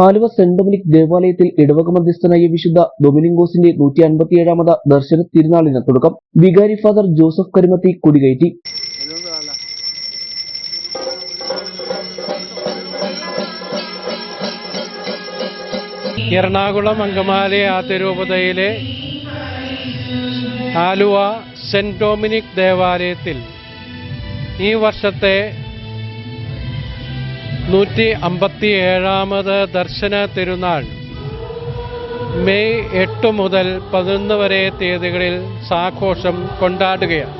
Aluva saint Dominic ദേവാലയത്തിൽ ഇടവക മധ്യസ്ഥനായ വിശുദ്ധ ഡൊമിനിങ്കോസിന്റെ 157ാമത് ദർശന തിരുനാളിന് തുടക്കം. വികാരി ഫാദർ ജോസഫ് കരിമത്തി കൊടികയറ്റി. എറണാകുളം അങ്കമാലി അതിരൂപതയിലെ ആലുവ സെന്റ് ഡൊമിനിക് ദേവാലയത്തിൽ ഈ വർഷത്തെ 157ാമത് ദർശന തിരുനാൾ മെയ് 8 മുതൽ 11 വരെ തീയതികളിൽ സാഘോഷം കൊണ്ടാടുകയാണ്.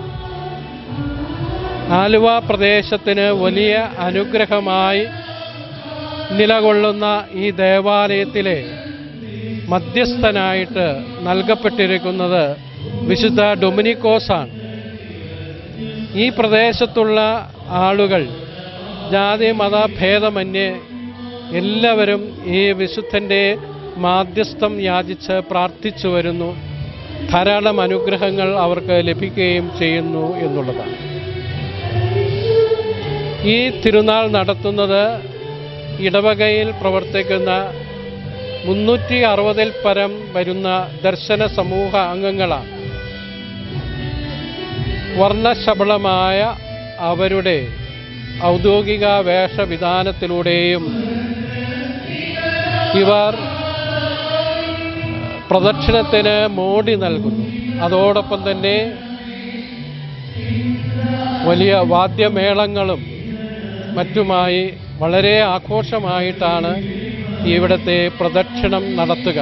ആലുവ പ്രദേശത്തിന് വലിയ അനുഗ്രഹമായി നിലകൊള്ളുന്ന ഈ ദേവാലയത്തിലെ മധ്യസ്ഥനായിട്ട് നൽകപ്പെട്ടിരിക്കുന്നത് വിശുദ്ധ ഡൊമിനിക്കോസാണ്. ഈ പ്രദേശത്തുള്ള ആളുകൾ ജാതി മതഭേദമന്യേ എല്ലാവരും ഈ വിശുദ്ധൻ്റെ മാധ്യസ്ഥം യാചിച്ച് പ്രാർത്ഥിച്ചു വരുന്നു. ധാരാളം അനുഗ്രഹങ്ങൾ അവർക്ക് ലഭിക്കുകയും ചെയ്യുന്നു എന്നുള്ളതാണ്. ഈ തിരുനാൾ നടത്തുന്നത് ഇടവകയിൽ പ്രവർത്തിക്കുന്ന 360-ൽ പരം വരുന്ന ദർശന സമൂഹ അംഗങ്ങളാണ്. വർണ്ണശബളമായ അവരുടെ ഔദ്യോഗിക വേഷവിധാനത്തിലൂടെയും ഇവർ പ്രദക്ഷിണത്തിന് മോടി നൽകുന്നു. അതോടൊപ്പം തന്നെ വലിയ വാദ്യമേളങ്ങളും മറ്റുമായി വളരെ ആഘോഷമായിട്ടാണ് ഇവിടുത്തെ പ്രദക്ഷിണം നടത്തുക.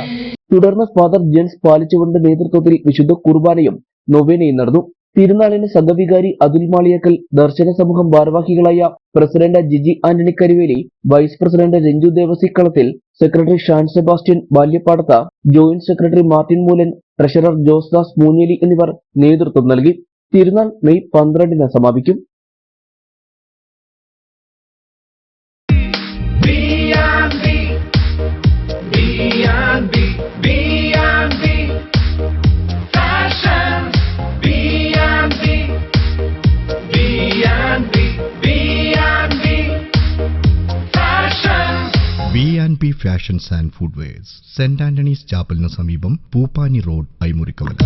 തുടർന്ന് ഫാദർ ജെൻസ് പാലിച്ചുകൊണ്ട് നേതൃത്വത്തിൽ വിശുദ്ധ കുർബാനയും നൊവേനയും നടന്നു. തിരുനാളിന് സംഘവികാരി അതുൽ മാളിയക്കൽ, ദർശന സമൂഹം ഭാരവാഹികളായ president Jiji Antony Kariveli, vice president Ranju Devasikkalathil, secretary Shan Sebastian Balyappadath, joint secretary Martin Moolan, treasurer Josdas Moonjeli എന്നിവർ നേതൃത്വം നൽകി. തിരുനാൾ മെയ് 12-ന് സമാപിക്കും. B&B Fashions and Footwears, saint Antony's ചാപ്പലിന് സമീപം പൂപ്പാനി റോഡ്, ഐമുറിക്കവല.